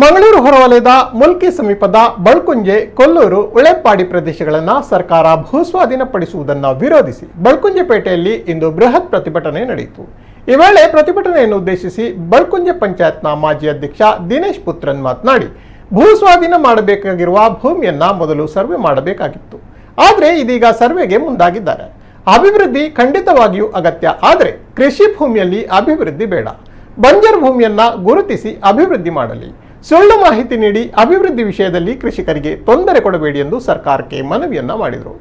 ಮಂಗಳೂರು ಹೊರವಲಯದ ಮುಲ್ಕಿ ಸಮೀಪದ ಬಳ್ಕುಂಜೆ ಕೊಲ್ಲೂರು ಉಳೆಪ್ಪಾಡಿ ಪ್ರದೇಶಗಳನ್ನು ಸರ್ಕಾರ ಭೂಸ್ವಾಧೀನಪಡಿಸುವುದನ್ನು ವಿರೋಧಿಸಿ ಬಳ್ಕುಂಜೆಪೇಟೆಯಲ್ಲಿ ಇಂದು ಬೃಹತ್ ಪ್ರತಿಭಟನೆ ನಡೆಯಿತು. ಈ ವೇಳೆ ಪ್ರತಿಭಟನೆಯನ್ನು ಉದ್ದೇಶಿಸಿ ಬಳ್ಕುಂಜೆ ಪಂಚಾಯತ್ನ ಮಾಜಿ ಅಧ್ಯಕ್ಷ ದಿನೇಶ್ ಪುತ್ರನ್ ಮಾತನಾಡಿ, ಭೂಸ್ವಾಧೀನ ಮಾಡಬೇಕಾಗಿರುವ ಭೂಮಿಯನ್ನ ಮೊದಲು ಸರ್ವೆ ಮಾಡಬೇಕಾಗಿತ್ತು. ಆದರೆ ಇದೀಗ ಸರ್ವೆಗೆ ಮುಂದಾಗಿದ್ದಾರೆ. ಅಭಿವೃದ್ಧಿ ಖಂಡಿತವಾಗಿಯೂ ಅಗತ್ಯ, ಆದರೆ ಕೃಷಿ ಭೂಮಿಯಲ್ಲಿ ಅಭಿವೃದ್ಧಿ ಬೇಡ. ಬಂಜರು ಭೂಮಿಯನ್ನ ಗುರುತಿಸಿ ಅಭಿವೃದ್ಧಿ ಮಾಡಲಿ. ಸುಳ್ಳು ಮಾಹಿತಿ ನೀಡಿ ಅಭಿವೃದ್ಧಿ ವಿಷಯದಲ್ಲಿ ಕೃಷಿಕರಿಗೆ ತೊಂದರೆ ಕೊಡಬೇಡಿ ಎಂದು ಸರ್ಕಾರಕ್ಕೆ ಮನವಿಯನ್ನ ಮಾಡಿದರು.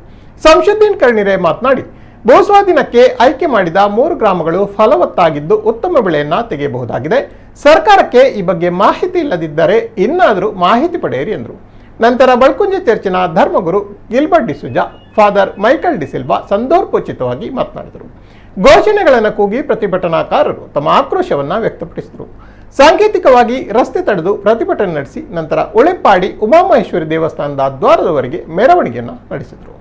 ಸಂಶುದ್ದೀನ್ ಕರ್ಣಿರೆ ಮಾತನಾಡಿ, ಭೂಸ್ವಾಧೀನಕ್ಕೆ ಆಯ್ಕೆ ಮಾಡಿದ 3 ಗ್ರಾಮಗಳು ಫಲವತ್ತಾಗಿದ್ದು ಉತ್ತಮ ಬೆಳೆಯನ್ನ ತೆಗೆಯಬಹುದಾಗಿದೆ. ಸರ್ಕಾರಕ್ಕೆ ಈ ಬಗ್ಗೆ ಮಾಹಿತಿ ಇಲ್ಲದಿದ್ದರೆ ಇನ್ನಾದರೂ ಮಾಹಿತಿ ಪಡೆಯಿರಿ ಎಂದರು. ನಂತರ ಬಳ್ಕುಂಜೆ ಚರ್ಚಿನ ಧರ್ಮಗುರು ಗಿಲ್ಬರ್ಟ್ ಡಿಸುಜಾ, ಫಾದರ್ ಮೈಕಲ್ ಡಿಸಿಲ್ವಾ ಸಂದರ್ಭೋಚಿತವಾಗಿ ಮಾತನಾಡಿದರು. ಘೋಷಣೆಗಳನ್ನು ಕೂಗಿ ಪ್ರತಿಭಟನಾಕಾರರು ತಮ್ಮ ಆಕ್ರೋಶವನ್ನು ವ್ಯಕ್ತಪಡಿಸಿದರು. ಸಾಂಕೇತಿಕವಾಗಿ ರಸ್ತೆ ತಡೆದು ಪ್ರತಿಭಟನೆ ನಡೆಸಿ ನಂತರ ಉಳೆಪ್ಪಾಡಿ ಉಮಾಮಹೇಶ್ವರಿ ದೇವಸ್ಥಾನದ ದ್ವಾರದವರೆಗೆ ಮೆರವಣಿಗೆಯನ್ನು ನಡೆಸಿದರು.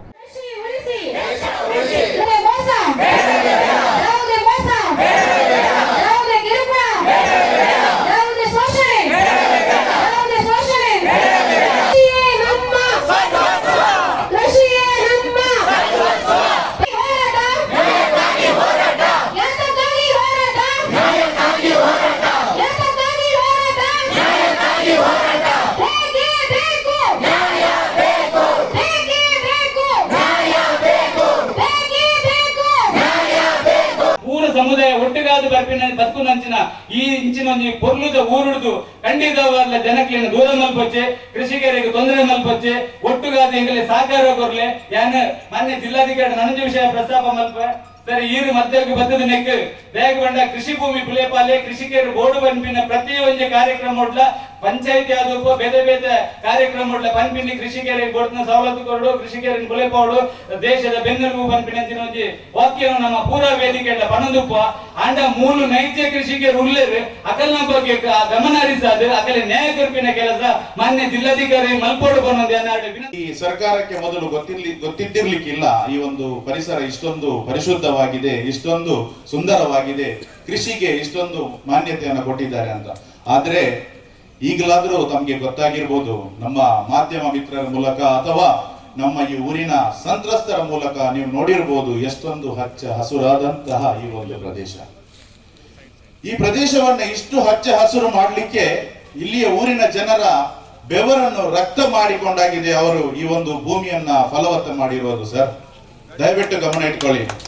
ಸಮುದಾಯ ಒಟ್ಟಿಗಾದ ಬದುಕುನಂಚಿನ ಈ ಇಂಚಿನೊಂದು ಪೊರ್ಲುದ ಊರುಡ್ದು ಖಂಡಿತವಾದ ಜನಕ್ಕೆ ದೂರ ಮಲ್ಪೊಚ್ಚೆ, ಕೃಷಿಕರಿಗೆ ತೊಂದರೆ ಮಲ್ಪೊಚ್ಚೆ, ಒಟ್ಟುಗಾದ ಎಂಗಲೆ ಸಹಕಾರ ಕೊರ್ಲೆ ಯಾನ ಮಾನ್ಯ ಜಿಲ್ಲಾಧಿಕಾರಿ ನನಂಜ ವಿಷಯ ಪ್ರಸ್ತಾಪ ಮಲ್ಪ ಸರಿ ಈರು ಮಧ್ಯಕ್ಕೆ ಬತ್ತದ ನೆಕ್ ಬೇಗ ಬಂಡ ಕೃಷಿ ಭೂಮಿ ಪುಲೇಪಾಲೆ ಕೃಷಿಕರು ಬೋರ್ಡು ಪಂಪಿನ ಪ್ರತಿಯೊಂದು ಕಾರ್ಯಕ್ರಮ ಉಡ್ಲ ಪಂಚಾಯತಿ ಆದಪ್ಪ ಬೇರೆ ಬೇರೆ ಕಾರ್ಯಕ್ರಮ ಉಡ್ಲ ಪಂಪಿನ ಕೃಷಿಕರಿಗೆ ಬೋರ್ಡ್ನ ಸವಲತ್ತು ಕೊರಡು ಕೃಷಿಕರಿಗೆ ಪುಲೇಪಾಡು ದೇಶದ ಬೆನ್ನೆಲುಬು ಪಂಪಿನ ಒಂದು ವಾಕ್ಯವನ್ನು ನಮ್ಮ ಪೂರಾ ವೇದಿಕೆ ಪಣದುಪ್ಪ ಅಂಡ ಮೂಲ ನೈಜ ಕೃಷಿಕರು ಉಳ್ಳೇರು ಅಕಲ್ನ ಬಗ್ಗೆ ಗಮನ ಹರಿಸದು ಅಕಲೆ ನ್ಯಾಯ ಕೊರ್ಪಿನ ಕೆಲಸ ಮಾನ್ಯ ಜಿಲ್ಲಾಧಿಕಾರಿ ಮಲ್ಪೋಡು ಬಂದ ಈ ಸರ್ಕಾರಕ್ಕೆ ಮೊದಲು ಗೊತ್ತಿದ್ದಿರ್ಲಿಕ್ಕಿಲ್ಲ ಈ ಒಂದು ಪರಿಸರ ಇಷ್ಟೊಂದು ಪರಿಶುದ್ಧವಾಗಿದೆ, ಇಷ್ಟೊಂದು ಸುಂದರವಾಗಿದೆ, ಕೃಷಿಗೆ ಇಷ್ಟೊಂದು ಮಾನ್ಯತೆಯನ್ನು ಕೊಟ್ಟಿದ್ದಾರೆ ಅಂತ. ಆದ್ರೆ ಈಗಲಾದ್ರೂ ತಮಗೆ ಗೊತ್ತಾಗಿರ್ಬೋದು, ನಮ್ಮ ಮಾಧ್ಯಮ ಮಿತ್ರರ ಮೂಲಕ ಅಥವಾ ನಮ್ಮ ಈ ಊರಿನ ಸಂತ್ರಸ್ತರ ಮೂಲಕ ನೀವು ನೋಡಿರ್ಬೋದು ಎಷ್ಟೊಂದು ಹಚ್ಚ ಹಸುರಾದಂತಹ ಈ ಒಂದು ಪ್ರದೇಶ. ಈ ಪ್ರದೇಶವನ್ನ ಇಷ್ಟು ಹಚ್ಚ ಹಸುರು ಮಾಡ್ಲಿಕ್ಕೆ ಇಲ್ಲಿಯ ಊರಿನ ಜನರ ಬೆವರನ್ನು ರಕ್ತ ಮಾಡಿಕೊಂಡಾಗಿದೆ ಅವರು ಈ ಒಂದು ಭೂಮಿಯನ್ನ ಫಲವತ್ತ ಮಾಡಿರುವುದು. ಸರ್, ದಯವಿಟ್ಟು ಗಮನ ಇಟ್ಕೊಳ್ಳಿ.